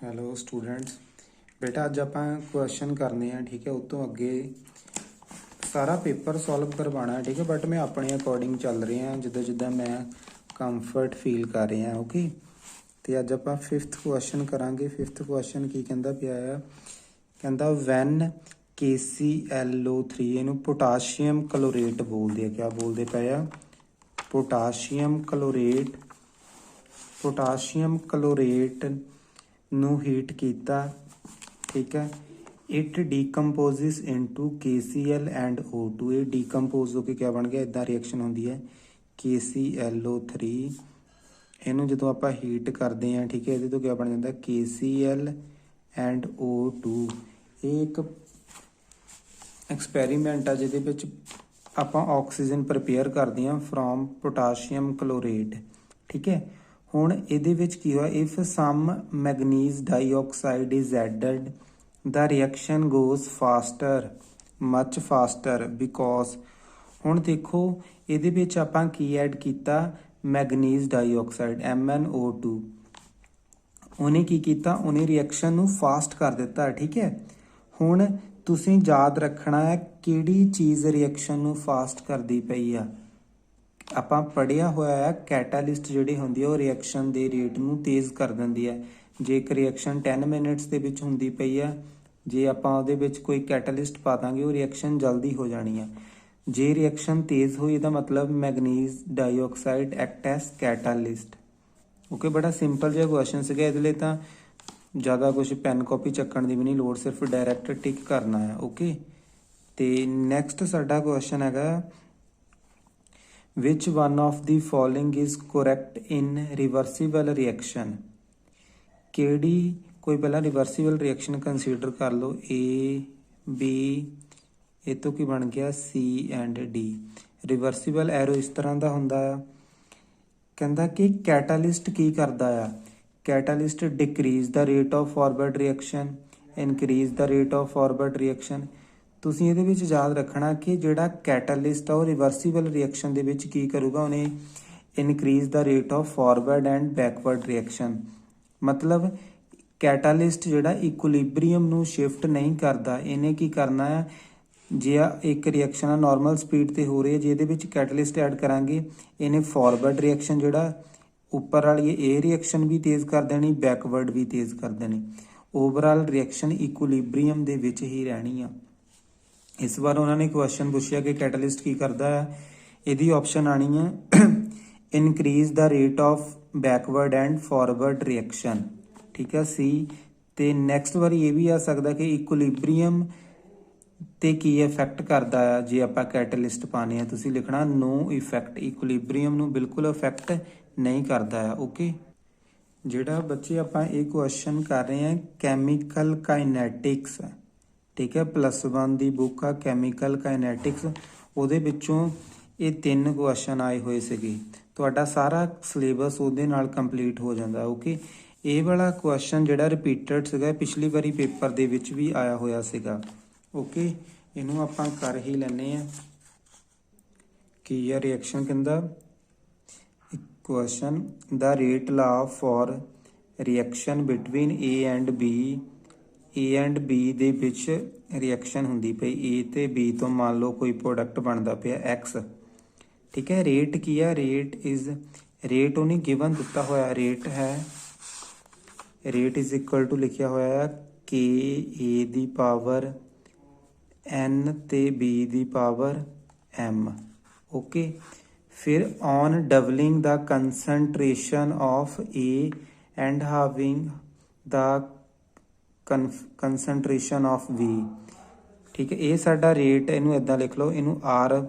Hello students, ਬੇਟਾ ਅੱਜ ਆਪਾਂ ਕੁਐਸਚਨ ਕਰਨੇ ਆ। ਠੀਕ ਹੈ, ਉਸ ਤੋਂ ਅੱਗੇ ਸਾਰਾ ਪੇਪਰ ਸੋਲਵ ਕਰਵਾਉਣਾ ਹੈ। ਠੀਕ ਹੈ, ਬਟ ਮੈਂ ਆਪਣੇ ਅਕੋਰਡਿੰਗ ਚੱਲ ਰਿਹਾ ਜਿੱਦਾਂ ਜਿੱਦਾਂ ਮੈਂ ਕੰਫਰਟ ਫੀਲ ਕਰ ਰਿਹਾ। ਓਕੇ, ਤੇ ਅੱਜ ਆਪਾਂ 5th ਕੁਐਸਚਨ ਕਰਾਂਗੇ। 5th ਕੁਐਸਚਨ ਕੀ ਕਹਿੰਦਾ ਪਿਆ ਆ? ਕਹਿੰਦਾ ਵੈਨ KClO3, ਇਹਨੂੰ ਪੋਟਾਸ਼ੀਅਮ ਕਲੋਰੇਟ ਬੋਲਦੇ ਆ। ਕਿਆ ਬੋਲਦੇ ਪਏ ਆ? ਪੋਟਾਸ਼ੀਅਮ ਕਲੋਰੇਟ। ਪੋਟਾਸ਼ੀਅਮ ਕਲੋਰੇਟ ਨੂੰ ਹੀਟ ਕੀਤਾ। ਠੀਕ ਹੈ, it decomposes into KCl and O2। ਇਹ ਡੀਕੰਪੋਜ਼ ਹੋ ਕੇ ਕਿਆ ਬਣ ਗਿਆ? ਇੱਦਾਂ ਰਿਐਕਸ਼ਨ ਹੁੰਦੀ ਹੈ KClO3। ਇਹਨੂੰ ਜਦੋਂ ਆਪਾਂ ਹੀਟ ਕਰਦੇ ਹਾਂ, ਠੀਕ ਹੈ, ਇਹਦੇ ਤੋਂ ਕਿਆ ਬਣ ਜਾਂਦਾ? KCl and O2। ਇਹ ਇੱਕ ਐਕਸਪੈਰੀਮੈਂਟ ਆ ਜਿਹਦੇ ਵਿੱਚ ਆਪਾਂ ਆਕਸੀਜਨ ਪ੍ਰਪੇਅਰ ਕਰਦੇ ਹਾਂ ਫਰੋਮ ਪੋਟਾਸ਼ੀਅਮ ਕਲੋਰੇਟ। ਠੀਕ ਹੈ, ਹੁਣ ਇਹਦੇ ਵਿੱਚ ਕੀ ਹੋਇਆ? If some manganese dioxide is added the reaction goes faster, much faster, because. ਹੁਣ ਦੇਖੋ ਇਹਦੇ ਵਿੱਚ ਆਪਾਂ ਕੀ ਐਡ ਕੀਤਾ? Manganese dioxide MnO2। ਉਹਨੇ ਕੀ ਕੀਤਾ? ਉਹਨੇ ਰਿਐਕਸ਼ਨ ਨੂੰ ਫਾਸਟ ਕਰ ਦਿੱਤਾ। ਠੀਕ ਹੈ, ਹੁਣ ਤੁਸੀਂ ਯਾਦ ਰੱਖਣਾ ਹੈ ਕਿਹੜੀ ਚੀਜ਼ ਰਿਐਕਸ਼ਨ ਨੂੰ ਫਾਸਟ ਕਰਦੀ ਪਈ ਆ। ਆਪਾਂ ਪੜ੍ਹਿਆ ਹੋਇਆ ਹੈ ਕੈਟਾਲਿਸਟ ਜਿਹੜੀ ਹੁੰਦੀ ਹੈ ਉਹ ਰਿਐਕਸ਼ਨ ਦੇ ਰੇਟ ਨੂੰ ਤੇਜ਼ ਕਰ ਦਿੰਦੀ ਹੈ। ਜੇ ਇੱਕ ਰਿਐਕਸ਼ਨ 10 ਮਿੰਟਸ ਦੇ ਵਿੱਚ ਹੁੰਦੀ ਪਈ ਆ, ਜੇ ਆਪਾਂ ਉਹਦੇ ਵਿੱਚ ਕੋਈ ਕੈਟਾਲਿਸਟ ਪਾ ਦਾਂਗੇ ਉਹ ਰਿਐਕਸ਼ਨ ਜਲਦੀ ਹੋ ਜਾਣੀ ਹੈ। ਜੇ ਰਿਐਕਸ਼ਨ ਤੇਜ਼ ਹੋਈ ਇਹਦਾ ਮਤਲਬ manganese dioxide act as catalyst. Okay, ਬੜਾ ਸਿੰਪਲ ਜਿਹਾ ਕੁਐਸਚਨ ਸੀਗਾ। ਇਹਦੇ ਲਈ ਤਾਂ ਜ਼ਿਆਦਾ ਕੁਝ ਪੈਨ ਕਾਪੀ ਚੱਕਣ ਦੀ ਵੀ ਨਹੀਂ ਲੋੜ, ਸਿਰਫ ਡਾਇਰੈਕਟ ਟਿਕ ਕਰਨਾ ਹੈ। ਓਕੇ, ਤੇ ਨੈਕਸਟ ਸਾਡਾ ਕੁਐਸਚਨ ਹੈਗਾ which one of the following is correct in reversible reaction। ਕਿਹੜੀ, ਕੋਈ ਪਹਿਲਾਂ ਰਿਵਰਸੀਬਲ ਰਿਐਕਸ਼ਨ ਕੰਸੀਡਰ ਕਰ ਲਓ। A B, ਇਹ ਤੋਂ ਕੀ ਬਣ ਗਿਆ? C and D। Reversible arrow ਇਸ ਤਰ੍ਹਾਂ ਦਾ ਹੁੰਦਾ ਆ। ਕਹਿੰਦਾ ਕਿ ਕੈਟਾਲਿਸਟ ਕੀ ਕਰਦਾ ਆ? Catalyst decreases the rate of forward reaction, increase the rate of forward reaction. ਤੁਸੀਂ ਇਹਦੇ ਵਿੱਚ ਯਾਦ ਰੱਖਣਾ ਕਿ ਜਿਹੜਾ ਕੈਟਾਲਿਸਟ ਆ ਉਹ ਰਿਵਰਸੀਬਲ ਰਿਐਕਸ਼ਨ ਦੇ ਵਿੱਚ ਕੀ ਕਰੂਗਾ? ਉਹਨੇ increase the rate of forward and backward reaction. ਮਤਲਬ ਕੈਟਾਲਿਸਟ ਜਿਹੜਾ ਇਕੁਲਿਬਰੀਅਮ ਨੂੰ ਸ਼ਿਫਟ ਨਹੀਂ ਕਰਦਾ, ਇਹਨੇ ਕੀ ਕਰਨਾ ਹੈ? ਜੇ ਇੱਕ ਰਿਐਕਸ਼ਨ ਆ ਨਾਰਮਲ ਸਪੀਡ ਤੇ ਹੋ ਰਹੀ ਹੈ, ਜੇ ਇਹਦੇ ਵਿੱਚ ਕੈਟਾਲਿਸਟ ਐਡ ਕਰਾਂਗੇ ਇਹਨੇ ਫਾਰਵਰਡ ਰਿਐਕਸ਼ਨ ਜਿਹੜਾ ਉੱਪਰ ਵਾਲੀ ਇਹ ਰਿਐਕਸ਼ਨ ਵੀ ਤੇਜ਼ ਕਰ ਦੇਣੀ, ਬੈਕਵਰਡ ਵੀ ਤੇਜ਼ ਕਰ ਦੇਣੀ। ਓਵਰਆਲ ਰਿਐਕਸ਼ਨ ਇਕੁਲਿਬਰੀਅਮ ਦੇ ਵਿੱਚ ਹੀ ਰਹਿਣੀ ਆ। ਇਸ ਵਾਰ ਉਹਨਾਂ ਨੇ ਕੁਐਸਚਨ ਪੁੱਛਿਆ ਕਿ ਕੈਟਾਲਿਸਟ ਕੀ ਕਰਦਾ ਹੈ। ਇਹਦੀ ਆਪਸ਼ਨ ਆਣੀ ਹੈ increase the rate of backward and forward reaction. ਠੀਕ ਹੈ, ਸੀ। ਤੇ ਨੈਕਸਟ ਵਾਰੀ ਇਹ ਵੀ ਆ ਸਕਦਾ ਕਿ ਇਕੁਲਿਬਰੀਅਮ ਤੇ ਕੀ ਇਫੈਕਟ ਕਰਦਾ ਆ ਜੇ ਆਪਾਂ ਕੈਟਾਲਿਸਟ ਪਾਣੇ ਆ। ਤੁਸੀਂ ਲਿਖਣਾ ਨੋ ਇਫੈਕਟ, ਇਕੁਲਿਬਰੀਅਮ ਨੂੰ ਬਿਲਕੁਲ ਇਫੈਕਟ ਨਹੀਂ ਕਰਦਾ ਆ। ਓਕੇ, ਜਿਹੜਾ ਬੱਚੇ ਆਪਾਂ ਇਹ ਕੁਐਸਚਨ ਕਰ ਰਹੇ ਹਾਂ ਕੈਮੀਕਲ ਕਾਈਨੈਟਿਕਸ। ਠੀਕ ਹੈ, +1 ਦੀ ਬੁੱਕ ਆ ਕੈਮੀਕਲ ਕਾਈਨੈਟਿਕਸ। ਉਹਦੇ ਵਿੱਚੋਂ ਇਹ 3 ਕੁਐਸਚਨ ਆਏ ਹੋਏ ਸੀਗੇ। ਤੁਹਾਡਾ ਸਾਰਾ ਸਿਲੇਬਸ ਉਹਦੇ ਨਾਲ ਕੰਪਲੀਟ ਹੋ ਜਾਂਦਾ। ਓਕੇ, ਇਹ ਵਾਲਾ ਕੁਐਸਚਨ ਜਿਹੜਾ ਰਿਪੀਟਡ ਸੀਗਾ ਪਿਛਲੀ ਵਾਰੀ ਪੇਪਰ ਦੇ ਵਿੱਚ ਵੀ ਆਇਆ ਹੋਇਆ ਸੀਗਾ। ਓਕੇ, ਇਹਨੂੰ ਆਪਾਂ ਕਰ ਹੀ ਲੈਂਦੇ ਆ। ਕੀ ਆ ਰਿਐਕਸ਼ਨ? ਕਹਿੰਦਾ ਕੁਐਸਚਨ ਦਾ ਰੇਟ ਲਾ for reaction between A and B। A and B ਦੇ ਵਿੱਚ ਰਿਐਕਸ਼ਨ ਹੁੰਦੀ ਪਈ, A ਤੇ B ਤੋਂ ਮੰਨ ਲਓ ਕੋਈ ਪ੍ਰੋਡਕਟ ਬਣਦਾ ਪਿਆ X। ਠੀਕ ਹੈ, ਰੇਟ ਕੀ ਆ? ਰੇਟ ਉਹਨੇ ਗਿਵਨ ਦਿੱਤਾ ਹੋਇਆ। ਰੇਟ ਹੈ, ਰੇਟ ਇਜ਼ ਇਕੁਅਲ ਟੂ ਲਿਖਿਆ ਹੋਇਆ KA ਦੀ ਪਾਵਰ N ਤੇ B ਦੀ ਪਾਵਰ M। ਓਕੇ, ਫਿਰ on doubling the concentration of A and halving the concentration of V। ਠੀਕ ਹੈ, ਇਹ ਸਾਡਾ ਰੇਟ, ਇਹਨੂੰ ਇਦਾਂ ਲਿਖ ਲਓ, ਇਹਨੂੰ R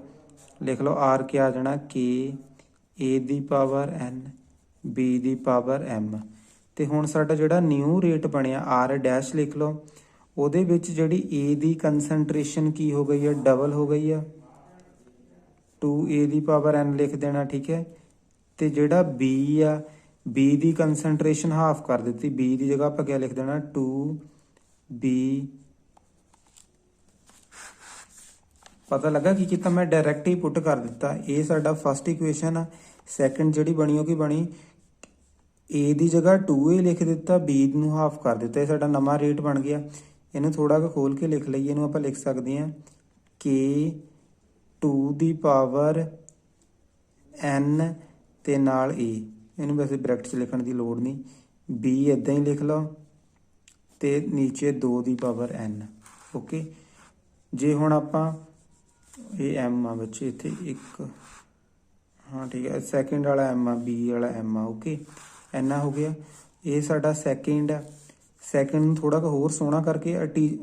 ਲਿਖ ਲਓ। R ਕੀ ਆ ਜਾਣਾ? KA ਦੀ ਪਾਵਰ N B ਦੀ ਪਾਵਰ M। ਤੇ ਹੁਣ ਸਾਡਾ ਜਿਹੜਾ ਨਿਊ ਰੇਟ ਬਣਿਆ R' ਲਿਖ ਲਓ। ਉਹਦੇ ਵਿੱਚ ਜਿਹੜੀ A ਦੀ ਕੰਸਨਟ੍ਰੇਸ਼ਨ ਕੀ ਹੋ ਗਈ ਹੈ? ਡਬਲ ਹੋ ਗਈ ਆ, 2A ਦੀ ਪਾਵਰ N ਲਿਖ ਦੇਣਾ। ਠੀਕ ਹੈ, ਤੇ ਜਿਹੜਾ B ਆ, B ਦੀ ਕੰਸਨਟ੍ਰੇਸ਼ਨ ਹਾਫ ਕਰ ਦਿੱਤੀ। B ਦੀ ਜਗ੍ਹਾ ਆਪਾਂ ਕਿਆ ਲਿਖ ਦੇਣਾ? 2B। ਪਤਾ ਲੱਗਾ ਕੀ ਕੀਤਾ? ਮੈਂ ਡਾਇਰੈਕਟ ਹੀ ਪੁੱਟ ਕਰ ਦਿੱਤਾ। ਇਹ ਸਾਡਾ ਫਸਟ ਇਕੁਏਸ਼ਨ ਆ। ਸੈਕੰਡ ਜਿਹੜੀ ਬਣੀ ਉਹ ਕੀ ਬਣੀ? A ਦੀ ਜਗ੍ਹਾ 2A ਲਿਖ ਦਿੱਤਾ, B ਨੂੰ ਹਾਫ ਕਰ ਦਿੱਤਾ, ਇਹ ਸਾਡਾ ਨਵਾਂ ਰੇਟ ਬਣ ਗਿਆ। ਇਹਨੂੰ ਥੋੜਾ ਜਿਹਾ ਖੋਲ ਕੇ ਲਿਖ ਲਈਏ, ਇਹਨੂੰ ਆਪਾਂ ਲਿਖ ਸਕਦੇ ਹਾਂ K 2 ਦੀ ਪਾਵਰ n ਤੇ ਨਾਲ A, ਇਹਨੂੰ ਵੈਸੇ ਬ੍ਰੈਕਟ 'ਚ ਲਿਖਣ ਦੀ ਲੋੜ ਨਹੀਂ, B ਇੱਦਾਂ ਹੀ ਲਿਖ ਲਓ ਤੇ ਨੀਚੇ 2 ਦੀ ਪਾਵਰ n। ਓਕੇ, ਜੇ ਹੁਣ ਆਪਾਂ ਇਹ m ਆ ਬੱਚੇ ਇੱਥੇ ਇੱਕ, ਹਾਂ ਠੀਕ ਹੈ, ਸੈਕਿੰਡ ਵਾਲਾ m ਆ, B ਵਾਲਾ m ਆ। ਓਕੇ, ਇੰਨਾ ਹੋ ਗਿਆ, ਇਹ ਸਾਡਾ ਸੈਕਿੰਡ ਆ। ਸੈਕਿੰਡ ਨੂੰ ਥੋੜਾ ਕੁ ਹੋਰ ਸੋਹਣਾ ਕਰਕੇ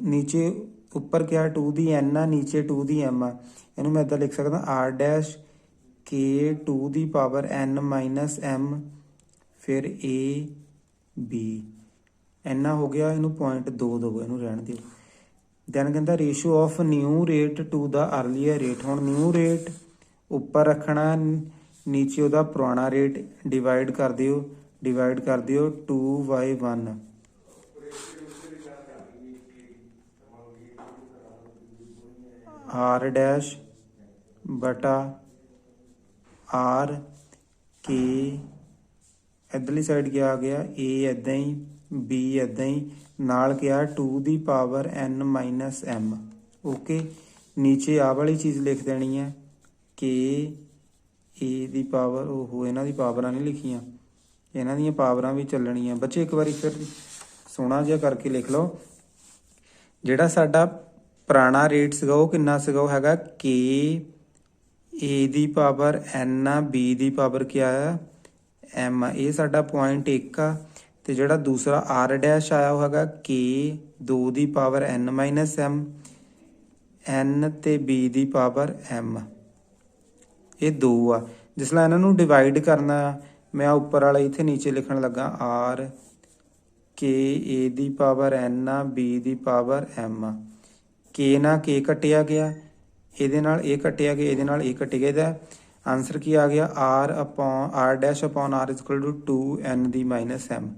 ਨੀਚੇ ਉੱਪਰ ਕਿਹਾ 2 ਦੀ n ਆ, ਨੀਚੇ 2 ਦੀ m ਆ, ਇਹਨੂੰ ਮੈਂ ਇੱਦਾਂ ਲਿਖ ਸਕਦਾ r ਡੈਸ਼ K 2 ਦੀ ਪਾਵਰ n ਮਾਈਨਸ m ਫਿਰ A B, ਇੰਨਾ ਹੋ ਗਿਆ। ਇਹਨੂੰ 0.2 ਦਵੋ, ਇਹਨੂੰ ਰਹਿਣ ਦਿਓ। ਦੈਨ ਕਹਿੰਦਾ ratio of new rate to the earlier rate. ਹੁਣ ਨਿਊ ਰੇਟ ਉੱਪਰ ਰੱਖਣਾ, ਨੀਚੇ ਉਹਦਾ ਪੁਰਾਣਾ ਰੇਟ, ਡਿਵਾਈਡ ਕਰ ਦਿਓ 2/1। r ਡੈਸ਼ ਬਟਾ r K, ਇੱਧਰਲੀ ਸਾਈਡ ਕੀ ਆ ਗਿਆ, A ਇੱਦਾਂ ਹੀ, B ਇੱਦਾਂ ਹੀ, ਨਾਲ ਕਿਹਾ 2 ਦੀ power n minus m। Okay, ਨੀਚੇ ਆਹ ਵਾਲੀ ਚੀਜ਼ ਲਿਖ ਦੇਣੀ ਹੈ K A ਦੀ ਪਾਵਰ, ਉਹ ਇਹਨਾਂ ਦੀ ਪਾਵਰਾਂ ਨਹੀਂ ਲਿਖੀਆਂ, ਇਹਨਾਂ ਦੀਆਂ ਪਾਵਰਾਂ ਵੀ ਚੱਲਣੀਆਂ। ਬੱਚੇ ਇੱਕ ਵਾਰੀ ਫਿਰ ਸੋਹਣਾ ਜਿਹਾ ਕਰਕੇ ਲਿਖ ਲਓ। ਜਿਹੜਾ ਸਾਡਾ ਪੁਰਾਣਾ ਰੇਟ ਸੀਗਾ ਉਹ ਕਿੰਨਾ ਸੀਗਾ, ਉਹ ਹੈਗਾ K A the power n ਆ, B ਦੀ ਪਾਵਰ ਕਿਆ ਆ, m ਆ, ਇਹ ਸਾਡਾ 0.1 ਆ। ਤੇ ਜਿਹੜਾ ਦੂਸਰਾ r ਡੈਸ਼ ਆਇਆ ਉਹ ਹੈਗਾ K 2 ਦੀ power n minus m, n ਤੇ B ਦੀ ਪਾਵਰ m, ਇਹ 2 ਆ। ਜਿਸ ਨਾਲ ਇਹਨਾਂ ਨੂੰ ਡਿਵਾਈਡ ਕਰਨਾ, ਮੈਂ ਉੱਪਰ ਵਾਲਾ ਇੱਥੇ ਨੀਚੇ ਲਿਖਣ ਲੱਗਾ r K A the power n ਆ, B ਦੀ ਪਾਵਰ m ਆ। K ਨਾਲ K ਕੱਟਿਆ ਗਿਆ, ਇਹਦੇ ਨਾਲ ਇਹ ਕੱਟਿਆ ਗਿਆ, ਇਹਦੇ ਨਾਲ ਇਹ ਕੱਟਿਆ ਗਿਆ। ਇਹਦਾ ਆਨਸਰ ਕੀ ਆ ਗਿਆ, r dash upon r is equal to 2n ਦੀ ਮਾਈਨਸ m।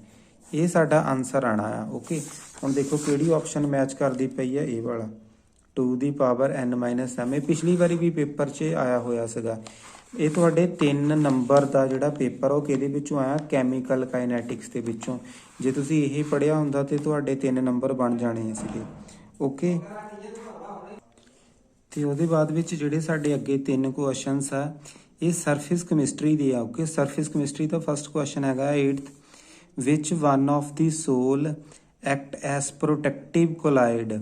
ਇਹ ਸਾਡਾ ਆਨਸਰ ਆਣਾ ਆ। ਓਕੇ, ਹੁਣ ਦੇਖੋ ਕਿਹੜੀ ਆਪਸ਼ਨ ਮੈਚ ਕਰਦੀ ਪਈ ਹੈ, ਇਹ ਵਾਲਾ 2 ਦੀ ਪਾਵਰ n ਮਾਈਨਸ m। ਇਹ ਪਿਛਲੀ ਵਾਰੀ ਵੀ ਪੇਪਰ 'ਚ ਆਇਆ ਹੋਇਆ ਸੀਗਾ। ਇਹ ਤੁਹਾਡੇ 3 ਨੰਬਰ ਦਾ ਜਿਹੜਾ ਪੇਪਰ ਉਹ ਕਿਹਦੇ ਵਿੱਚੋਂ ਆਇਆ, ਕੈਮੀਕਲ ਕਾਈਨੈਟਿਕਸ ਦੇ ਵਿੱਚੋਂ। ਜੇ ਤੁਸੀਂ ਇਹ ਪੜ੍ਹਿਆ ਹੁੰਦਾ ਤੇ ਤੁਹਾਡੇ 3 ਨੰਬਰ ਬਣ ਜਾਣੇ ਸੀਗੇ। ਓਕੇ, ਤੇ ਉਹਦੇ ਬਾਅਦ ਵਿੱਚ ਜਿਹੜੇ ਸਾਡੇ ਅੱਗੇ 3 ਕੁਐਸਚਨਸ ਆ, ਇਹ ਸਰਫੇਸ ਕੈਮਿਸਟਰੀ ਦੇ ਆ। ਓਕੇ, ਸਰਫੇਸ ਕੈਮਿਸਟਰੀ ਦਾ ਫਸਟ ਕੁਐਸਚਨ ਹੈਗਾ 8th, ਵਿਚ one of the sol act as protective colloid.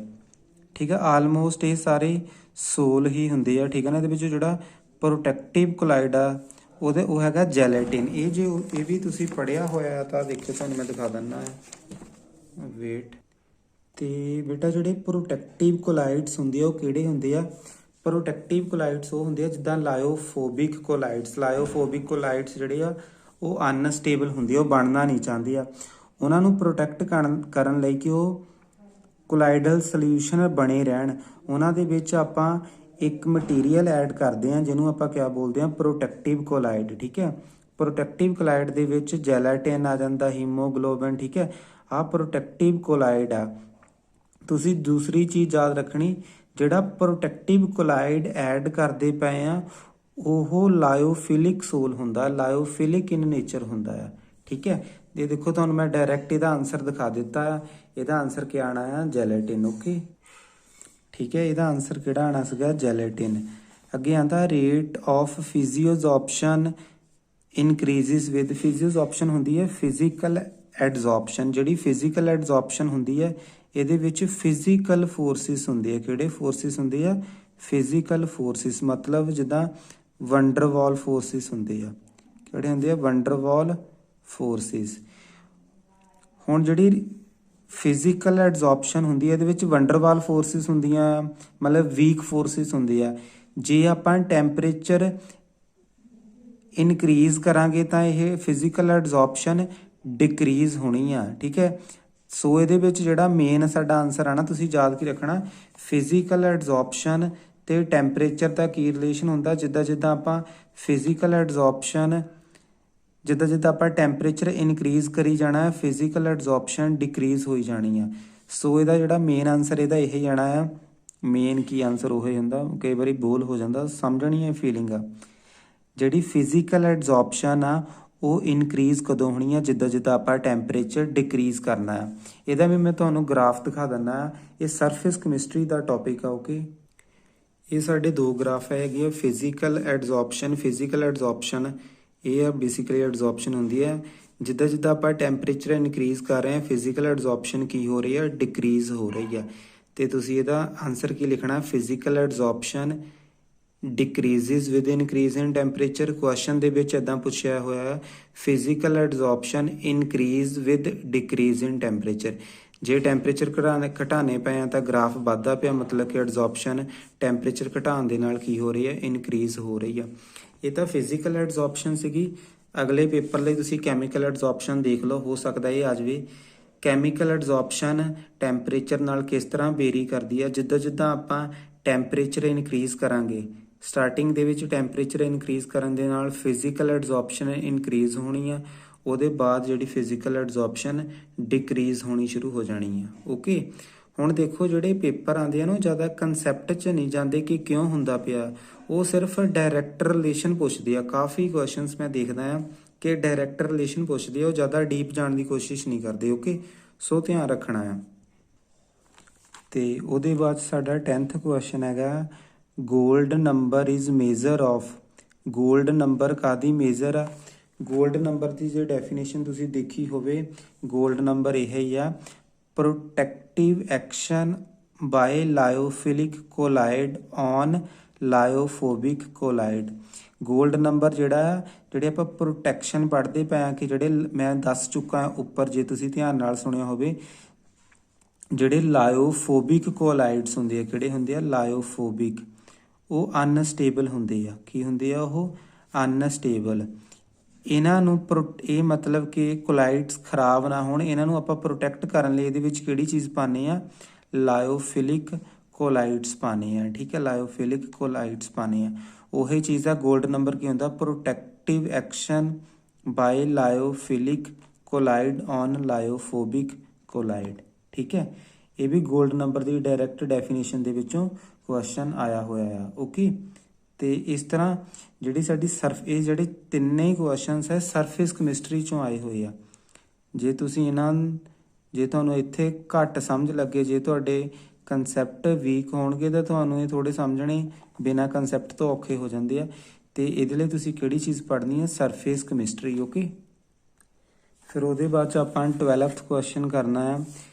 ਠੀਕ ਹੈ, ਆਲਮੋਸਟ ਇਹ ਸਾਰੇ ਸੋਲ ਹੀ ਹੁੰਦੇ ਆ। ਠੀਕ ਹੈ ਨਾ, ਇਹਦੇ ਵਿੱਚ ਜਿਹੜਾ ਪ੍ਰੋਟੈਕਟਿਵ ਕੋਲਾਈਡ ਆ ਉਹ ਹੈਗਾ ਜੈਲੇਟਿਨ। ਇਹ ਵੀ ਤੁਸੀਂ ਪੜ੍ਹਿਆ ਹੋਇਆ ਤਾਂ ਦੇਖੋ, ਤੁਹਾਨੂੰ ਮੈਂ ਦਿਖਾ ਦਿੰਦਾ ਹੈ, ਵੇਟ। ਤੇ ਬੇਟਾ ਜਿਹੜੇ ਪ੍ਰੋਟੈਕਟਿਵ ਕੋਲਾਈਡਸ ਹੁੰਦੇ ਆ ਉਹ ਕਿਹੜੇ ਹੁੰਦੇ ਆ, ਪ੍ਰੋਟੈਕਟਿਵ ਕੋਲਾਈਡਸ ਉਹ ਹੁੰਦੇ ਆ ਜਿੱਦਾਂ ਲਾਇਓਫੋਬਿਕ ਕੋਲਾਈਡਸ। ਲਾਇਓਫੋਬਿਕ ਕੋਲਾਈਡਸ ਜਿਹੜੇ ਆ ਉਹ ਅਨਸਟੇਬਲ ਹੁੰਦੀ ਆ, ਉਹ ਬਣਨਾ ਨਹੀਂ ਚਾਹੁੰਦੀ ਆ। ਉਹਨਾਂ ਨੂੰ ਪ੍ਰੋਟੈਕਟ ਕਰਨ ਲਈ ਕਿ ਉਹ ਕੋਲਾਈਡਲ ਸੋਲਿਊਸ਼ਨ ਬਣੇ ਰਹਿਣ, ਉਹਨਾਂ ਦੇ ਵਿੱਚ ਆਪਾਂ ਇੱਕ ਮਟੀਰੀਅਲ ਐਡ ਕਰਦੇ ਹਾਂ ਜਿਹਨੂੰ ਆਪਾਂ ਕਿਆ ਬੋਲਦੇ ਹਾਂ, ਪ੍ਰੋਟੈਕਟਿਵ ਕੋਲਾਈਡ। ਠੀਕ ਹੈ, ਪ੍ਰੋਟੈਕਟਿਵ ਕੋਲਾਈਡ ਦੇ ਵਿੱਚ ਜੈਲਾਟਿਨ ਆ ਜਾਂਦਾ, ਹੀਮੋਗਲੋਬਿਨ। ਠੀਕ ਹੈ, ਆਹ ਪ੍ਰੋਟੈਕਟਿਵ ਕੋਲਾਈਡ ਆ। ਤੁਸੀਂ ਦੂਸਰੀ ਚੀਜ਼ ਯਾਦ ਰੱਖਣੀ, ਜਿਹੜਾ ਪ੍ਰੋਟੈਕਟਿਵ ਕੋਲਾਈਡ ਐਡ ਕਰਦੇ ਪਏ ਆ ਉਹ ਲਾਇਓਫਿਲਿਕ ਸੋਲ ਹੁੰਦਾ, ਲਾਇਓਫਿਲਿਕ ਇਨ ਨੇਚਰ ਹੁੰਦਾ ਆ। ਠੀਕ ਹੈ, ਇਹ ਦੇਖੋ ਤੁਹਾਨੂੰ ਮੈਂ ਡਾਇਰੈਕਟ ਇਹਦਾ ਆਨਸਰ ਦਿਖਾ ਦਿੱਤਾ ਆ। ਇਹਦਾ ਆਨਸਰ ਕੀ ਆਣਾ ਆ, ਜੈਲੇਟਿਨ। ਓਕੇ, ਠੀਕ ਹੈ, ਇਹਦਾ ਆਨਸਰ ਕਿਹੜਾ ਆਣਾ ਸੀਗਾ, ਜੈਲੇਟਿਨ। ਅੱਗੇ ਆਂਦਾ ਰੇਟ ਆਫ ਫਿਜ਼ੀਓਜ਼ੋਰਪਸ਼ਨ ਇਨਕਰੀਜ਼ਿਸ ਵਿਦ। ਫਿਜ਼ੀਓਜ਼ੋਰਪਸ਼ਨ ਹੁੰਦੀ ਹੈ ਫਿਜ਼ੀਕਲ ਐਡਜ਼ੋਰਪਸ਼ਨ। ਜਿਹੜੀ ਫਿਜ਼ੀਕਲ ਐਡਜ਼ੋਰਪਸ਼ਨ ਹੁੰਦੀ ਹੈ ਇਹਦੇ ਵਿੱਚ ਫਿਜ਼ੀਕਲ ਫੋਰਸਿਸ ਹੁੰਦੀ ਹੈ। ਕਿਹੜੇ ਫੋਰਸਿਸ ਹੁੰਦੇ ਆ, ਫਿਜ਼ੀਕਲ ਫੋਰਸਿਸ, ਮਤਲਬ ਜਿੱਦਾਂ ਵੰਡਰਵਾਲ ਫੋਰਸਿਸ ਹੁੰਦੇ ਆ। ਕਿਹੜੇ ਹੁੰਦੇ ਆ, ਵੰਡਰਵਾਲ ਫੋਰਸਿਸ। ਹੁਣ ਜਿਹੜੀ ਫਿਜ਼ੀਕਲ ਐਡਜ਼ੋਰਪਸ਼ਨ ਹੁੰਦੀ ਹੈ ਇਹਦੇ ਵਿੱਚ ਵੰਡਰਵਾਲ ਫੋਰਸਿਸ ਹੁੰਦੀਆਂ, ਮਤਲਬ ਵੀਕ ਫੋਰਸਿਸ ਹੁੰਦੀ ਆ। ਜੇ ਆਪਾਂ ਟੈਂਪਰੇਚਰ ਇਨਕਰੀਜ਼ ਕਰਾਂਗੇ ਤਾਂ ਇਹ ਫਿਜ਼ੀਕਲ ਐਡਜ਼ੋਰਪਸ਼ਨ ਡਿਕਰੀਜ਼ ਹੋਣੀ ਆ। ਠੀਕ ਹੈ, ਸੋ ਇਹਦੇ ਵਿੱਚ ਜਿਹੜਾ ਮੇਨ ਸਾਡਾ ਆਨਸਰ ਆ ਨਾ, ਤੁਸੀਂ ਯਾਦ ਕੀ ਰੱਖਣਾ, ਫਿਜ਼ੀਕਲ ਐਡਜ਼ੋਰਪਸ਼ਨ ਤੇ ਟੈਂਪਰੇਚਰ ਦਾ ਕੀ ਰਿਲੇਸ਼ਨ ਹੁੰਦਾ। ਜਿੱਦਾਂ ਜਿੱਦਾਂ ਆਪਾਂ ਫਿਜ਼ੀਕਲ ਐਡਜ਼ੋਰਪਸ਼ਨ, ਜਿੱਦਾਂ ਆਪਾਂ ਟੈਂਪਰੇਚਰ ਇਨਕਰੀਜ਼ ਕਰੀ ਜਾਣਾ, ਫਿਜ਼ੀਕਲ ਐਡਜ਼ੋਰਪਸ਼ਨ ਡਿਕਰੀਜ਼ ਹੋਈ ਜਾਣੀ ਆ। ਸੋ ਇਹਦਾ ਜਿਹੜਾ ਮੇਨ ਆਨਸਰ ਇਹਦਾ ਇਹ ਜਾਣਾ ਆ। ਮੇਨ ਕੀ ਆਨਸਰ ਉਹ ਹੁੰਦਾ, ਕਈ ਵਾਰੀ ਬੋਲ ਹੋ ਜਾਂਦਾ, ਸਮਝਣੀ ਹੈ ਫੀਲਿੰਗ ਆ। ਜਿਹੜੀ ਫਿਜ਼ੀਕਲ ਐਡਜ਼ੋਰਪਸ਼ਨ ਆ ਉਹ ਇਨਕਰੀਜ਼ ਕਦੋਂ ਹੋਣੀ ਆ, ਜਿੱਦਾਂ ਜਿੱਦਾਂ ਆਪਾਂ ਟੈਂਪਰੇਚਰ ਡਿਕਰੀਜ਼ ਕਰਨਾ ਆ। ਇਹਦਾ ਵੀ ਮੈਂ ਤੁਹਾਨੂੰ ਗ੍ਰਾਫ ਦਿਖਾ ਦਿੰਦਾ ਆ। ਇਹ ਸਰਫੇਸ ਕੈਮਿਸਟਰੀ ਦਾ ਟੌਪਿਕ ਆ। ਓਕੇ, ਇਹ ਸਾਡੇ ਦੋ ਗ੍ਰਾਫ ਹੈਗੇ ਆ। ਫਿਜ਼ੀਕਲ ਐਡਜ਼ੋਰਪਸ਼ਨ ਇਹ ਆ ਬੇਸਿਕਲੀ ਐਡਜ਼ੋਰਪਸ਼ਨ ਹੁੰਦੀ ਹੈ ਜਿੱਦਾਂ ਜਿੱਦਾਂ ਆਪਾਂ ਟੈਂਪਰੇਚਰ ਇਨਕਰੀਜ਼ ਕਰ ਰਹੇ ਹਾਂ, ਫਿਜ਼ੀਕਲ ਐਡਜ਼ੋਰਪਸ਼ਨ ਕੀ ਹੋ ਰਹੀ ਆ, ਡਿਕਰੀਜ਼ ਹੋ ਰਹੀ ਆ। ਤੇ ਤੁਸੀਂ ਇਹਦਾ ਆਨਸਰ ਕੀ ਲਿਖਣਾ, physical adsorption decreases with increase in temperature. Question ਦੇ ਵਿੱਚ ਇਦਾਂ ਪੁੱਛਿਆ ਹੋਇਆ ਹੈ, physical adsorption increase with decrease in temperature. ਜੇ ਟੈਂਪਰੇਚਰ ਘਟਾਣੇ ਪਏ ਆ ਤਾਂ ਗ੍ਰਾਫ ਵੱਧਦਾ ਪਿਆ, ਮਤਲਬ ਕਿ ਐਡਜ਼ੋਰਪਸ਼ਨ ਟੈਂਪਰੇਚਰ ਘਟਾਉਣ ਦੇ ਨਾਲ ਕੀ ਹੋ ਰਹੀ ਹੈ, ਇਨਕਰੀਜ਼ ਹੋ ਰਹੀ ਆ। ਇਹ ਤਾਂ ਫਿਜ਼ੀਕਲ ਐਡਜ਼ੋਰਪਸ਼ਨ ਸੀਗੀ। ਅਗਲੇ ਪੇਪਰ ਲਈ ਤੁਸੀਂ ਕੈਮੀਕਲ ਐਡਜ਼ੋਰਪਸ਼ਨ ਦੇਖ ਲਓ, ਹੋ ਸਕਦਾ ਇਹ ਆ ਜਾਵੇ। ਕੈਮੀਕਲ ਐਡਜ਼ੋਰਪਸ਼ਨ ਟੈਂਪਰੇਚਰ ਨਾਲ ਕਿਸ ਤਰ੍ਹਾਂ ਵੇਰੀ ਕਰਦੀ ਆ, ਜਿੱਦਾਂ ਜਿੱਦਾਂ ਆਪਾਂ ਟੈਂਪਰੇਚਰ ਇਨਕਰੀਜ਼ ਕਰਾਂਗੇ, ਸਟਾਰਟਿੰਗ ਦੇ ਵਿੱਚ ਟੈਂਪਰੇਚਰ ਇਨਕਰੀਜ਼ ਕਰਨ ਦੇ ਨਾਲ ਫਿਜ਼ੀਕਲ ਐਡਜ਼ੋਰਪਸ਼ਨ ਇਨਕਰੀਜ਼ ਹੋਣੀ ਆ, ਉਹਦੇ ਬਾਅਦ ਜਿਹੜੀ ਫਿਜ਼ੀਕਲ ਐਡਜ਼ੋਰਪਸ਼ਨ ਡਿਕਰੀਜ਼ ਹੋਣੀ ਸ਼ੁਰੂ ਹੋ ਜਾਣੀ ਆ। ਓਕੇ, ਹੁਣ ਦੇਖੋ ਜਿਹੜੇ ਪੇਪਰ ਆਉਂਦੇ ਆ ਨਾ, ਉਹ ਜ਼ਿਆਦਾ ਕੰਸੈਪਟ 'ਚ ਨਹੀਂ ਜਾਂਦੇ ਕਿ ਕਿਉਂ ਹੁੰਦਾ ਪਿਆ, ਉਹ ਸਿਰਫ ਡਾਇਰੈਕਟ ਰਿਲੇਸ਼ਨ ਪੁੱਛਦੇ ਆ। ਕਾਫੀ ਕੁਐਸਚਨਸ ਮੈਂ ਦੇਖਦਾ ਆ ਕਿ ਡਾਇਰੈਕਟ ਰਿਲੇਸ਼ਨ ਪੁੱਛਦੇ ਆ, ਉਹ ਜ਼ਿਆਦਾ ਡੀਪ ਜਾਣ ਦੀ ਕੋਸ਼ਿਸ਼ ਨਹੀਂ ਕਰਦੇ। ਓਕੇ, ਸੋ ਧਿਆਨ ਰੱਖਣਾ ਆ। ਤੇ ਉਹਦੇ ਬਾਅਦ ਸਾਡਾ 10th ਕੁਐਸਚਨ ਹੈਗਾ, gold number is measure of. Gold number ਕਾਦੀ ਮੇਜ਼ਰ ਆ? ਗੋਲਡ ਨੰਬਰ ਦੀ ਜੇ ਡੈਫੀਨੇਸ਼ਨ ਤੁਸੀਂ ਦੇਖੀ ਹੋਵੇ, ਗੋਲਡ ਨੰਬਰ ਇਹ ਹੀ ਆ, protective action by lyophilic colloid on lyophobic colloid. Gold number ਜਿਹੜਾ ਜਿਹੜੇ ਆਪਾਂ ਪ੍ਰੋਟੈਕਸ਼ਨ ਪੜ੍ਹਦੇ ਪਏ ਆ, ਕਿ ਜਿਹੜੇ ਮੈਂ ਦੱਸ ਚੁੱਕਾ ਉੱਪਰ, ਜੇ ਤੁਸੀਂ ਧਿਆਨ ਨਾਲ ਸੁਣਿਆ ਹੋਵੇ, ਜਿਹੜੇ ਲਾਇਓਫੋਬਿਕ ਕੋਲਾਇਡਸ ਹੁੰਦੇ ਆ, ਕਿਹੜੇ ਹੁੰਦੇ ਆ, ਲਾਇਓਫੋਬਿਕ, ਉਹ ਅਨਸਟੇਬਲ ਹੁੰਦੇ ਆ। ਕੀ ਹੁੰਦੇ ਆ ਉਹ? ਅਨਸਟੇਬਲ। ਇਹਨਾਂ ਨੂੰ ਇਹ ਮਤਲਬ ਕਿ ਕੋਲਾਇਡਸ ਖਰਾਬ ਨਾ ਹੋਣ, ਇਹਨਾਂ ਨੂੰ ਆਪਾਂ ਪ੍ਰੋਟੈਕਟ ਕਰਨ ਲਈ ਇਹਦੇ ਵਿੱਚ ਕਿਹੜੀ ਚੀਜ਼ ਪਾਉਂਦੇ ਆ, ਲਾਇਓਫਿਲਿਕ ਕੋਲਾਇਡਸ ਪਾਉਂਦੇ ਆ। ਠੀਕ ਹੈ, ਲਾਇਓਫਿਲਿਕ ਕੋਲਾਇਡਸ ਪਾਉਂਦੇ ਆ। ਉਹੀ ਚੀਜ਼ ਆ ਗੋਲਡ ਨੰਬਰ ਕੀ ਹੁੰਦਾ, protective action by lyophilic colloid on lyophobic ਕੋਲਾਇਡ। ਠੀਕ ਹੈ, ਇਹ ਵੀ ਗੋਲਡ ਨੰਬਰ ਦੀ ਡਾਇਰੈਕਟ ਡੈਫੀਨੇਸ਼ਨ ਦੇ ਵਿੱਚੋਂ ਕੁਐਸਚਨ ਆਇਆ ਹੋਇਆ ਆ। ਓਕੇ, ਤੇ ਇਸ ਤਰ੍ਹਾਂ ਜਿਹੜੀ ਸਾਡੀ ਇਹ ਜਿਹੜੇ ਤਿੰਨੇ ਹੀ ਕੁਐਸਚਨਸ ਹੈ ਸਰਫੇਸ ਕੈਮਿਸਟਰੀ ਚੋਂ ਆਏ ਹੋਏ ਆ। ਜੇ ਤੁਸੀਂ ਜੇ ਤੁਹਾਨੂੰ ਇੱਥੇ ਘੱਟ ਸਮਝ ਲੱਗੇ, ਜੇ ਤੁਹਾਡੇ ਕਨਸੈਪਟ ਵੀਕ ਹੋਣਗੇ, ਤਾਂ ਤੁਹਾਨੂੰ ਇਹ ਥੋੜੇ ਸਮਝਣੇ ਬਿਨਾਂ ਕਨਸੈਪਟ ਤੋਂ ਔਖੇ ਹੋ ਜਾਂਦੇ ਆ। ਤੇ ਇਹਦੇ ਲਈ ਤੁਸੀਂ ਕਿਹੜੀ ਚੀਜ਼ ਪੜ੍ਹਨੀ ਹੈ, ਸਰਫੇਸ ਕੈਮਿਸਟਰੀ। ਓਕੇ, ਫਿਰ ਉਹਦੇ ਬਾਅਦ ਚ ਆਪਾਂ 12th ਕੁਐਸਚਨ ਕਰਨਾ ਹੈ।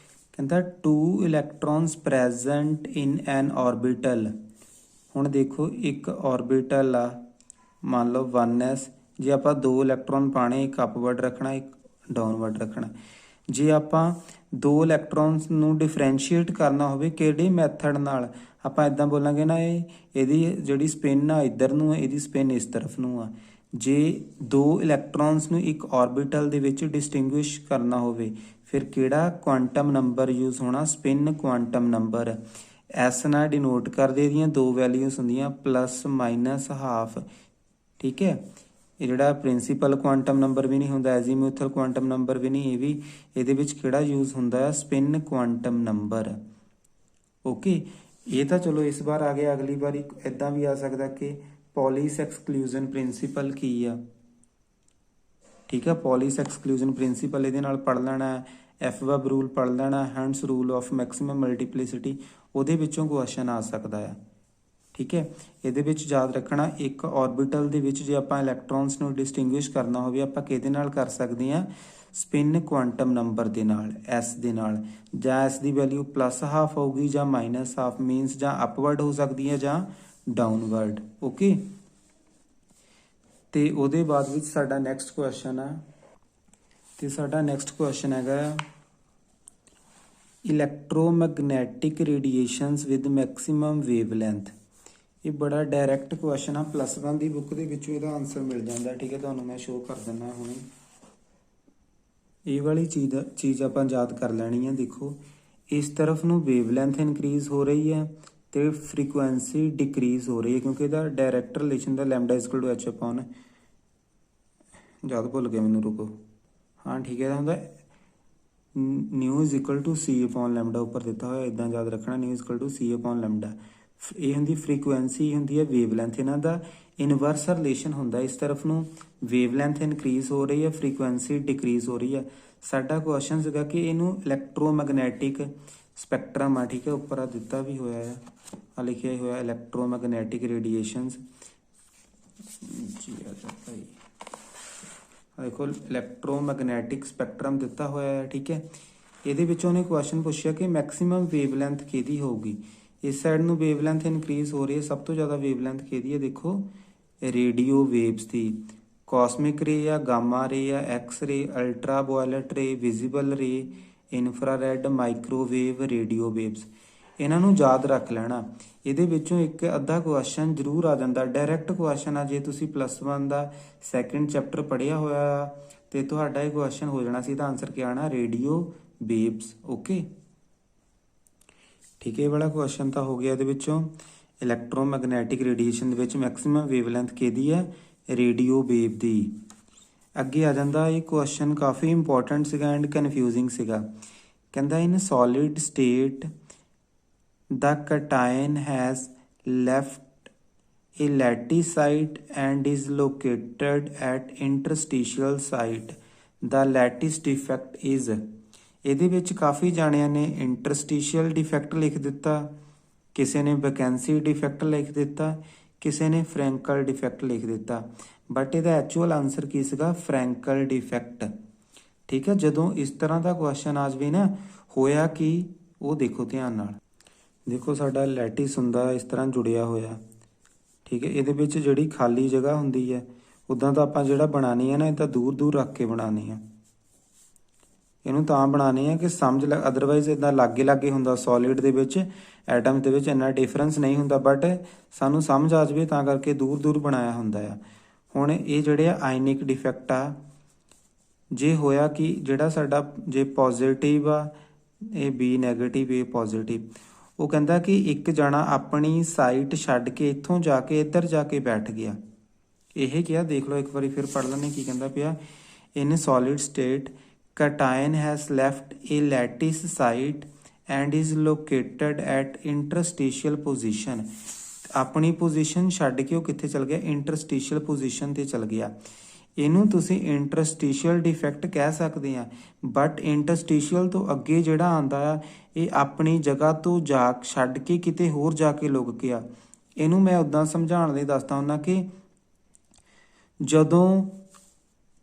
ਕਹਿੰਦਾ 2 ਇਲੈਕਟ੍ਰੋਨਸ ਪ੍ਰੈਜ਼ੈਂਟ ਇਨ ਐਨ ਔਰਬਿਟਲ। ਹੁਣ ਦੇਖੋ, ਇੱਕ ਔਰਬਿਟਲ ਆ, ਮੰਨ ਲਓ 1s, ਜੇ ਆਪਾਂ 2 ਇਲੈਕਟ੍ਰੋਨ ਪਾਣੇ, ਇੱਕ ਅਪਵਰਡ ਰੱਖਣਾ, ਇੱਕ ਡਾਊਨਵਰਡ ਰੱਖਣਾ। ਜੇ ਆਪਾਂ 2 ਇਲੈਕਟ੍ਰੋਨਸ ਨੂੰ ਡਿਫਰੈਂਸ਼ੀਏਟ ਕਰਨਾ ਹੋਵੇ ਕਿਹੜੇ ਮੈਥਡ ਨਾਲ, ਆਪਾਂ ਇਦਾਂ ਬੋਲਾਂਗੇ ਨਾ, ਇਹਦੀ ਜਿਹੜੀ ਸਪਿਨ ਆ ਇੱਧਰ ਨੂੰ ਆ, ਇਹਦੀ ਸਪਿਨ ਇਸ ਤਰਫ ਨੂੰ ਆ। ਜੇ 2 ਇਲੈਕਟ੍ਰੋਨਸ ਨੂੰ ਇੱਕ ਔਰਬਿਟਲ ਦੇ ਵਿੱਚ ਡਿਸਟਿੰਗੁਇਸ਼ ਕਰਨਾ ਹੋਵੇ, ਫਿਰ ਕਿਹੜਾ ਕੁਆਂਟਮ ਨੰਬਰ ਯੂਜ਼ ਹੋਣਾ, ਸਪਿਨ ਕੁਆਂਟਮ ਨੰਬਰ। ਐਸ ਨਾਲ ਡਿਨੋਟ ਕਰਦੇ, ਇਹਦੀਆਂ ਦੋ ਵੈਲਿਊਜ਼ ਹੁੰਦੀਆਂ ਪਲੱਸ ਮਾਈਨਸ ਹਾਫ। ਠੀਕ ਹੈ, ਇਹ ਜਿਹੜਾ ਪ੍ਰਿੰਸੀਪਲ ਕੁਆਂਟਮ ਨੰਬਰ ਵੀ ਨਹੀਂ ਹੁੰਦਾ, ਐਜ਼ੀਮੂਥਲ ਕੁਆਂਟਮ ਨੰਬਰ ਵੀ ਨਹੀਂ, ਇਹ ਵੀ ਇਹਦੇ ਵਿੱਚ ਕਿਹੜਾ ਯੂਜ਼ ਹੁੰਦਾ ਹੈ, ਸਪਿਨ ਕੁਆਂਟਮ ਨੰਬਰ। ਓਕੇ, ਇਹ ਤਾਂ ਚਲੋ ਇਸ ਵਾਰ ਆ ਗਿਆ। ਅਗਲੀ ਵਾਰੀ ਇਦਾਂ ਵੀ ਆ ਸਕਦਾ ਕਿ ਪੋਲਿਸ ਐਕਸਕਲੂਜਨ ਪ੍ਰਿੰਸੀਪਲ ਕੀ ਆ। ਠੀਕ ਹੈ, ਪੋਲਿਸ ਐਕਸਕਲੂਜਨ ਪ੍ਰਿੰਸੀਪਲ ਇਹਦੇ ਨਾਲ ਪੜ੍ਹ ਲੈਣਾ, ਐਫ-ਵੈਬ ਰੂਲ ਪੜ੍ਹ ਲੈਣਾ, hands rule of maximum multiplicity, ਉਹਦੇ ਵਿੱਚੋਂ ਕੁਐਸਚਨ ਆ ਸਕਦਾ ਆ। ਠੀਕ ਹੈ, ਇਹਦੇ ਵਿੱਚ ਯਾਦ ਰੱਖਣਾ, ਇੱਕ ਔਰਬਿਟਲ ਦੇ ਵਿੱਚ ਜੇ ਆਪਾਂ ਇਲੈਕਟ੍ਰੋਨਸ ਨੂੰ ਡਿਸਟਿੰਗੁਇਸ਼ ਕਰਨਾ ਹੋਵੇ, ਆਪਾਂ ਕਿਹਦੇ ਨਾਲ ਕਰ ਸਕਦੇ ਹਾਂ, ਸਪਿਨ ਕੁਆਂਟਮ ਨੰਬਰ ਦੇ ਨਾਲ, ਐਸ ਦੇ ਨਾਲ। ਜਾਂ ਐਸ ਦੀ ਵੈਲਿਊ ਪਲੱਸ ਹਾਫ ਹੋਊਗੀ ਜਾਂ ਮਾਈਨਸ ਹਾਫ, ਮੀਨਸ ਜਾਂ ਅਪਵਰਡ ਹੋ ਸਕਦੀ ਹੈ ਜਾਂ ਡਾਊਨਵਰਡ। ਓਕੇ, ਤੇ ਉਹਦੇ ਬਾਅਦ ਵਿੱਚ ਸਾਡਾ ਨੈਕਸਟ ਕੁਐਸਚਨ ਆ, ਤੇ ਸਾਡਾ ਨੈਕਸਟ ਕੁਐਸਚਨ ਹੈਗਾ electromagnetic radiations with maximum wavelength. ਇਹ ਬੜਾ ਡਾਇਰੈਕਟ ਕੁਐਸਚਨ ਆ, +1 ਦੀ ਬੁੱਕ ਦੇ ਵਿੱਚੋਂ ਇਹਦਾ ਆਨਸਰ ਮਿਲ ਜਾਂਦਾ। ਠੀਕ ਹੈ, ਤੁਹਾਨੂੰ ਮੈਂ ਸ਼ੋਅ ਕਰ ਦਿੰਦਾ ਹੁਣੇ। ਇਹ ਵਾਲੀ ਚੀਜ਼ ਆਪਾਂ ਯਾਦ ਕਰ ਲੈਣੀ ਹੈ। ਦੇਖੋ, ਇਸ ਤਰਫ ਨੂੰ ਵੇਵਲੈਂਥ ਇਨਕਰੀਜ਼ ਹੋ ਰਹੀ ਹੈ ਤੇ ਫ੍ਰੀਕੁਐਂਸੀ ਡਿਕਰੀਜ਼ ਹੋ ਰਹੀ ਹੈ, ਕਿਉਂਕਿ ਇਹਦਾ ਡਾਇਰੈਕਟ ਰਿਲੇਸ਼ਨ ਦਾ λ=h/, ਯਾਦ ਭੁੱਲ ਗਿਆ ਮੈਨੂੰ, ਰੁਕੋ। ਹਾਂ ਠੀਕ ਹੈ, ਇਹਦਾ ਹੁੰਦਾ μ = c/λ, ਉੱਪਰ ਦਿੱਤਾ ਹੋਇਆ, ਇਦਾਂ ਯਾਦ ਰੱਖਣਾ, μ = c/λ। ਇਹ ਹੁੰਦੀ ਫ੍ਰੀਕੁਐਂਸੀ, ਹੁੰਦੀ ਹੈ ਵੇਵਲੈਂਥ। ਇਹਨਾਂ ਦਾ ਇਨਵਰਸ ਰਿਲੇਸ਼ਨ ਹੁੰਦਾ, ਇਸ ਤਰਫ ਨੂੰ ਵੇਵਲੈਂਥ ਇਨਕਰੀਜ਼ ਹੋ ਰਹੀ ਹੈ, ਫ੍ਰੀਕੁਐਂਸੀ ਡਿਕਰੀਜ਼ ਹੋ ਰਹੀ ਹੈ। ਸਾਡਾ ਕੁਐਸਚਨ ਸੀਗਾ ਕਿ ਇਹਨੂੰ ਇਲੈਕਟ੍ਰੋਮੈਗਨੈਟਿਕ ਸਪੈਕਟਰਮ ਆ, ਠੀਕ ਹੈ, ਉੱਪਰ ਆ ਦਿੱਤਾ ਵੀ ਹੋਇਆ ਆ ਲਿਖਿਆ ਹੀ ਹੋਇਆ ਇਲੈਕਟ੍ਰੋਮੈਗਨੈਟਿਕ ਰੇਡੀਏਸ਼ਨਸ ਜੀ। ਦੇਖੋ ਇਲੈਕਟ੍ਰੋਮੈਗਨੈਟਿਕ ਸਪੈਕਟਰਮ ਦਿੱਤਾ ਹੋਇਆ ਹੈ, ਠੀਕ ਹੈ। ਇਹਦੇ ਵਿੱਚੋਂ ਉਹਨੇ ਕੁਐਸਚਨ ਪੁੱਛਿਆ ਕਿ ਮੈਕਸਿਮਮ ਵੇਵਲੈਂਥ ਕਿਹਦੀ ਹੋਊਗੀ। ਇਸ ਸਾਈਡ ਨੂੰ ਵੇਵਲੈਂਥ ਇਨਕਰੀਜ਼ ਹੋ ਰਹੀ ਹੈ, ਸਭ ਤੋਂ ਜ਼ਿਆਦਾ ਵੇਵਲੈਂਥ ਕਿਹਦੀ ਹੈ, ਦੇਖੋ ਰੇਡੀਓ ਵੇਵਸ ਦੀ। ਕਾਸਮਿਕ ਰੇ ਆ, ਗਾਮਾ ਰੇ ਆ, ਐਕਸ ਰੇ, ਅਲਟਰਾ ਵਾਇਲਟ ਰੇ, ਵਿਜ਼ੀਬਲ ਰੇ, ਇਨਫਰਾਰੈਡ, ਮਾਈਕ੍ਰੋਵੇਵ, ਰੇਡੀਓ ਵੇਵਸ। ਇਹਨਾਂ ਨੂੰ ਯਾਦ ਰੱਖ ਲੈਣਾ। ਇਹਦੇ ਵਿੱਚੋਂ ਇੱਕ ਅੱਧਾ ਕੁਐਸਚਨ ਜ਼ਰੂਰ ਆ ਜਾਂਦਾ, ਡਾਇਰੈਕਟ ਕੁਐਸਚਨ ਆ। ਜੇ ਤੁਸੀਂ +1 ਦਾ ਸੈਕਿੰਡ ਚੈਪਟਰ ਪੜ੍ਹਿਆ ਹੋਇਆ ਤੇ ਤੁਹਾਡਾ ਇਹ ਕੁਐਸਚਨ ਹੋ ਜਾਣਾ ਸੀ, ਇਹਦਾ ਆਨਸਰ ਕੀ ਆਣਾ, ਰੇਡੀਓ ਵੇਵਸ। ਓਕੇ, ਠੀਕ ਹੈ। ਇਹ ਵਾਲਾ ਕੁਐਸਚਨ ਤਾਂ ਹੋ ਗਿਆ। ਇਹਦੇ ਵਿੱਚੋਂ ਇਲੈਕਟ੍ਰੋਮੈਗਨੈਟਿਕ ਰੇਡੀਏਸ਼ਨ ਦੇ ਵਿੱਚ ਮੈਕਸਿਮਮ ਵੇਵਲੈਂਥ ਕਿਹਦੀ ਹੈ, ਰੇਡੀਓ ਵੇਵ ਦੀ। ਅੱਗੇ ਆ ਜਾਂਦਾ, ਇਹ ਕੁਐਸਚਨ ਕਾਫੀ ਇੰਪੋਰਟੈਂਟ ਸੀਗਾ ਐਂਡ ਕਨਫਿਊਜ਼ਿੰਗ ਸੀਗਾ। ਕਹਿੰਦਾ in solid state the cation has left a lattice site and is located at interstitial site. The lattice defect is। ਇਹਦੇ ਵਿੱਚ ਕਾਫੀ ਜਾਣਿਆਂ ਨੇ ਇੰਟਰਸਟੀਸ਼ੀਅਲ ਡਿਫੈਕਟ ਲਿਖ ਦਿੱਤਾ, ਕਿਸੇ ਨੇ ਵੈਕੈਂਸੀ ਡਿਫੈਕਟ ਲਿਖ ਦਿੱਤਾ, ਕਿਸੇ ਨੇ ਫਰੈਂਕਲ ਡਿਫੈਕਟ ਲਿਖ ਦਿੱਤਾ। ਬਟ ਇਹਦਾ ਐਕਚੁਅਲ ਆਨਸਰ ਕੀ ਸੀਗਾ, ਫਰੈਂਕਲ ਡਿਫੈਕਟ। ਠੀਕ ਹੈ, ਜਦੋਂ ਇਸ ਤਰ੍ਹਾਂ ਦਾ ਕੁਐਸਚਨ ਆ ਜਾਵੇ ਨਾ, ਹੋਇਆ ਕਿ ਉਹ ਦੇਖੋ ਧਿਆਨ ਨਾਲ। ਦੇਖੋ ਸਾਡਾ ਲੈਟਿਸ ਹੁੰਦਾ ਇਸ ਤਰ੍ਹਾਂ ਜੁੜਿਆ ਹੋਇਆ, ਠੀਕ ਹੈ। ਇਹਦੇ ਵਿੱਚ ਜਿਹੜੀ ਖਾਲੀ ਜਗ੍ਹਾ ਹੁੰਦੀ ਹੈ, ਉੱਦਾਂ ਤਾਂ ਆਪਾਂ ਜਿਹੜਾ ਬਣਾਉਣੀ ਹੈ ਨਾ, ਇਹ ਤਾਂ ਦੂਰ ਦੂਰ ਰੱਖ ਕੇ ਬਣਾਉਣੀ ਆ। ਇਹਨੂੰ ਤਾਂ ਬਣਾਉਣੀ ਆ ਕਿ ਸਮਝ ਲੱਗ, ਅਦਰਵਾਈਜ਼ ਇੱਦਾਂ ਲਾਗੇ ਲਾਗੇ ਹੁੰਦਾ। ਸੋਲਿਡ ਦੇ ਵਿੱਚ ਐਟਮ ਦੇ ਵਿੱਚ ਇੰਨਾ ਡਿਫਰੈਂਸ ਨਹੀਂ ਹੁੰਦਾ, ਬਟ ਸਾਨੂੰ ਸਮਝ ਆ ਜਾਵੇ ਤਾਂ ਕਰਕੇ ਦੂਰ ਦੂਰ ਬਣਾਇਆ ਹੁੰਦਾ ਆ। ਹੁਣ ਇਹ ਜਿਹੜੇ ਆ ਆਇਨਿਕ ਡਿਫੈਕਟ ਆ, ਜੇ ਹੋਇਆ ਕਿ ਜਿਹੜਾ ਸਾਡਾ ਜੇ ਪੋਜ਼ਿਟਿਵ ਆ, ਇਹ ਬੀ ਨੈਗੇਟਿਵ, ਇਹ ਪੋਜ਼ਿਟਿਵ। ਉਹ ਕਹਿੰਦਾ ਕਿ ਇੱਕ ਜਣਾ ਆਪਣੀ ਸਾਈਟ ਛੱਡ ਕੇ ਇੱਥੋਂ ਜਾ ਕੇ ਇੱਧਰ ਜਾ ਕੇ ਬੈਠ ਗਿਆ। ਇਹ ਕਿਹਾ, ਦੇਖ ਲਓ ਇੱਕ ਵਾਰੀ ਫਿਰ ਪੜ੍ਹ ਲੈਂਦੇ ਕੀ ਕਹਿੰਦਾ ਪਿਆ। In solid state cation has left a lattice site and is located at interstitial position। ਆਪਣੀ ਪੋਜੀਸ਼ਨ ਛੱਡ ਕੇ ਉਹ ਕਿੱਥੇ ਚਲ ਗਿਆ, ਇੰਟਰਸਟੀਸ਼ੀਅਲ ਪੋਜੀਸ਼ਨ ਤੇ ਚਲ ਗਿਆ। ਇਹਨੂੰ ਤੁਸੀਂ ਇੰਟਰਸਟੀਸ਼ੀਅਲ ਡਿਫੈਕਟ ਕਹਿ ਸਕਦੇ ਆ, ਬਟ ਇੰਟਰਸਟੀਸ਼ੀਅਲ ਤੋਂ ਅੱਗੇ ਜਿਹੜਾ ਆਉਂਦਾ ਆ, ਇਹ ਆਪਣੀ ਜਗ੍ਹਾ ਤੋਂ ਜਾ ਛੱਡ ਕੇ ਕਿਤੇ ਹੋਰ ਜਾ ਕੇ ਲੁਕ ਗਿਆ। ਇਹਨੂੰ ਮੈਂ ਉੱਦਾਂ ਸਮਝਾਉਣ ਲਈ ਦੱਸਦਾ ਹੁੰਦਾ ਕਿ ਜਦੋਂ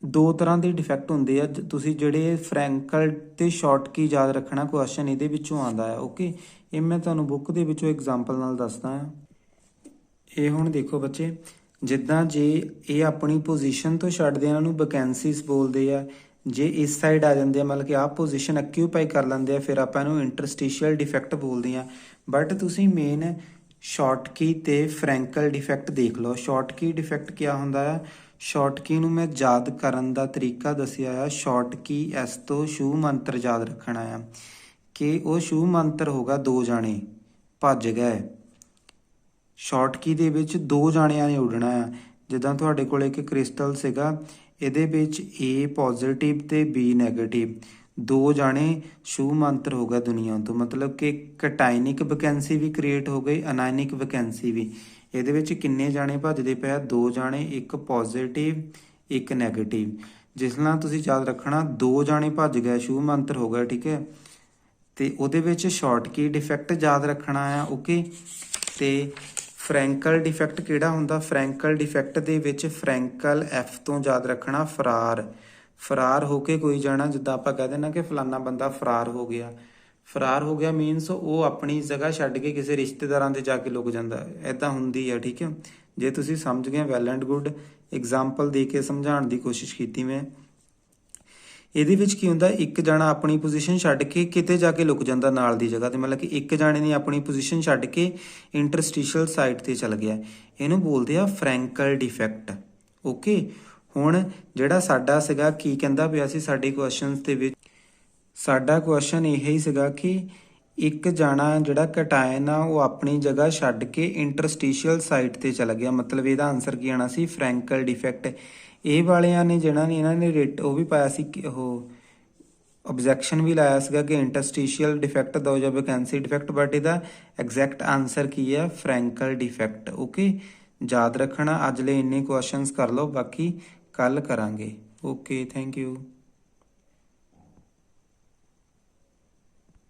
ਦੋ ਤਰ੍ਹਾਂ ਦੇ ਡਿਫੈਕਟ ਹੁੰਦੇ ਆ, ਤੁਸੀਂ ਜਿਹੜੇ ਫਰੈਂਕਲ ਤੇ ਸ਼ਾਰਟ ਕੀ ਯਾਦ ਰੱਖਣਾ, ਕੁਐਸਚਨ ਇਹਦੇ ਵਿੱਚੋਂ ਆਉਂਦਾ ਆ। ਓਕੇ, ਇਹ ਮੈਂ ਤੁਹਾਨੂੰ ਬੁੱਕ ਦੇ ਵਿੱਚੋਂ ਐਗਜ਼ਾਮਪਲ ਨਾਲ ਦੱਸਦਾ ਆ। ਇਹ ਹੁਣ ਦੇਖੋ ਬੱਚੇ, ਜਿੱਦਾਂ ਜੇ ਇਹ ਆਪਣੀ ਪੋਜੀਸ਼ਨ ਤੋਂ ਛੱਡਦੇ ਆ, ਇਹਨਾਂ ਨੂੰ ਵੈਕੈਂਸੀਜ਼ ਬੋਲਦੇ ਆ। ਜੇ ਇਸ ਸਾਈਡ ਆ ਜਾਂਦੇ ਆ, ਮਤਲਬ ਕਿ ਆਹ ਪੋਜੀਸ਼ਨ ਅਕਿਊਪਾਈ ਕਰ ਲੈਂਦੇ ਆ, ਫਿਰ ਆਪਾਂ ਇਹਨੂੰ ਇੰਟਰਸਟੀਸ਼ੀਅਲ ਡਿਫੈਕਟ ਬੋਲਦੇ ਆ। ਬਟ ਤੁਸੀਂ ਮੇਨ ਸ਼ਾਰਟ ਕੀ ਤੇ ਫਰੈਂਕਲ ਡਿਫੈਕਟ ਦੇਖ ਲਓ। ਸ਼ਾਰਟ ਕੀ ਡਿਫੈਕਟ ਕਿਆ ਹੁੰਦਾ ਆ, ਸ਼ਾਰਟ ਕੀ ਨੂੰ ਮੈਂ ਯਾਦ ਕਰਨ ਦਾ ਤਰੀਕਾ ਦੱਸਿਆ ਆ। ਸ਼ਾਰਟ ਕੀ ਇਸ ਤੋਂ ਸ਼ੂ ਮੰਤਰ ਯਾਦ ਰੱਖਣਾ ਆ ਕਿ ਉਹ ਸ਼ੂ ਮੰਤਰ ਹੋਗਾ, ਦੋ ਜਾਣੇ ਭੱਜ ਗਏ। ਸ਼ਾਰਟ ਕੀ ਦੇ ਵਿੱਚ ਦੋ ਜਾਣਿਆਂ ਨੇ ਉੱਡਣਾ ਆ। ਜਿੱਦਾਂ ਤੁਹਾਡੇ ਕੋਲ ਇੱਕ ਕ੍ਰਿਸਟਲ ਸੀਗਾ, ਇਹਦੇ ਵਿੱਚ A ਪੋਜ਼ਿਟਿਵ ਤੇ B ਨੈਗੇਟਿਵ, ਦੋ ਜਾਣੇ ਸ਼ੂ ਮੰਤਰ ਹੋ ਗਿਆ ਦੁਨੀਆ ਤੋਂ। ਮਤਲਬ ਕਿ ਕਟਾਇਨਿਕ ਵੈਕੈਂਸੀ ਵੀ ਕ੍ਰੀਏਟ ਹੋ ਗਈ, ਅਨਾਇਨਿਕ ਵੈਕੈਂਸੀ ਵੀ। ਇਹਦੇ ਵਿੱਚ ਕਿੰਨੇ ਜਾਣੇ ਭੱਜਦੇ ਪਏ, ਦੋ ਜਾਣੇ, ਇੱਕ ਪੋਜ਼ਿਟਿਵ ਇੱਕ ਨੈਗੇਟਿਵ। ਜਿਸ ਨਾਲ ਤੁਸੀਂ ਯਾਦ ਰੱਖਣਾ, ਦੋ ਜਾਣੇ ਭੱਜ ਗਏ, ਸ਼ੂ ਮੰਤਰ ਹੋ ਗਿਆ, ਠੀਕ ਹੈ। ਤੇ ਉਹਦੇ ਵਿੱਚ ਸ਼ਾਰਟ ਕੀ ਡਿਫੈਕਟ ਯਾਦ ਰੱਖਣਾ ਆ। ਓਕੇ, ਤੇ ਫਰੈਂਕਲ ਡਿਫੈਕਟ ਕਿਹੜਾ ਹੁੰਦਾ, ਫਰੈਂਕਲ ਡਿਫੈਕਟ ਦੇ ਵਿੱਚ ਫਰੈਂਕਲ F ਤੋਂ ਯਾਦ ਰੱਖਣਾ, ਫਰਾਰ। ਫਰਾਰ ਹੋ ਕੇ ਕੋਈ ਜਾਣਾ, ਜਿੱਦਾਂ ਆਪਾਂ ਕਹਿ ਦਿੰਦੇ ਕਿ ਫਲਾਨਾ ਬੰਦਾ ਫਰਾਰ ਹੋ ਗਿਆ। ਫਰਾਰ ਹੋ ਗਿਆ ਮੀਨਸ ਉਹ ਆਪਣੀ ਜਗ੍ਹਾ ਛੱਡ ਕੇ ਕਿਸੇ ਰਿਸ਼ਤੇਦਾਰਾਂ ਦੇ ਜਾ ਕੇ ਲੁਕ ਜਾਂਦਾ। ਐਦਾਂ ਹੁੰਦੀ ਆ, ਠੀਕ ਹੈ। ਜੇ ਤੁਸੀਂ ਸਮਝ ਗਏ, ਵੈਲ ਐਂਡ ਗੁੱਡ। ਐਗਜ਼ਾਮਪਲ ਦੇ ਕੇ ਸਮਝਾਉਣ ਦੀ ਕੋਸ਼ਿਸ਼ ਕੀਤੀ ਮੈਂ। ਇਹਦੇ ਵਿੱਚ ਕੀ ਹੁੰਦਾ, ਇੱਕ ਜਾਣਾ ਆਪਣੀ ਪੋਜੀਸ਼ਨ ਛੱਡ ਕੇ ਕਿਤੇ ਜਾ ਕੇ ਲੁਕ ਜਾਂਦਾ ਨਾਲ ਦੀ ਜਗ੍ਹਾ ਤੇ। ਮਤਲਬ ਕਿ ਇੱਕ ਜਾਣੇ ਨੇ ਆਪਣੀ ਪੋਜੀਸ਼ਨ ਛੱਡ ਕੇ ਇੰਟਰਸਟੀਸ਼ੀਅਲ ਸਾਈਟ ਤੇ ਚਲ ਗਿਆ। ਇਹਨੂੰ ਬੋਲਦੇ ਆ ਫਰੈਂਕਲ ਡਿਫੈਕਟ। ਓਕੇ, ਹੁਣ ਜਿਹੜਾ ਸਾਡਾ ਸੀਗਾ, ਕੀ ਕਹਿੰਦਾ ਪਿਆ ਸੀ ਸਾਡੇ ਕੁਐਸਚਨਸ ਦੇ ਵਿੱਚ, ਸਾਡਾ ਕੁਐਸਚਨ ਇਹ ਹੀ ਸੀਗਾ ਕਿ ਇੱਕ ਜਾਣਾ ਜਿਹੜਾ ਕਟਾਇਨ ਆ, ਉਹ ਆਪਣੀ ਜਗ੍ਹਾ ਛੱਡ ਕੇ ਇੰਟਰਸਟੀਸ਼ੀਅਲ ਸਾਈਟ ਤੇ ਚਲਾ ਗਿਆ। ਮਤਲਬ ਇਹਦਾ ਆਨਸਰ ਕੀ ਆਣਾ ਸੀ, ਫਰੈਂਕਲ ਡਿਫੈਕਟ। ਇਹ ਵਾਲਿਆਂ ਨੇ ਜਿਹੜਾ ਨੇ ਇਹਨਾਂ ਨੇ ਰੇਟ ਉਹ ਵੀ ਪਾਇਆ ਸੀ ਕਿ ਉਹ ਆਬਜੈਕਸ਼ਨ ਵੀ ਲਾਇਆ ਸੀਗਾ ਕਿ ਇੰਟਰਸਟੀਸ਼ੀਅਲ ਡਿਫੈਕਟ ਦਿਓ ਜਾਂ ਵੈਕੈਂਸੀ ਡਿਫੈਕਟ, ਬਟ ਇਹਦਾ ਐਗਜ਼ੈਕਟ ਆਨਸਰ ਕੀ ਹੈ? ਫਰੈਂਕਲ ਡਿਫੈਕਟ। ਓਕੇ, ਯਾਦ ਰੱਖਣਾ। ਅੱਜ ਲਈ ਇੰਨੇ ਕੁਐਸਚਨਸ ਕਰ ਲਓ, ਬਾਕੀ ਕੱਲ ਕਰਾਂਗੇ। Okay, thank you.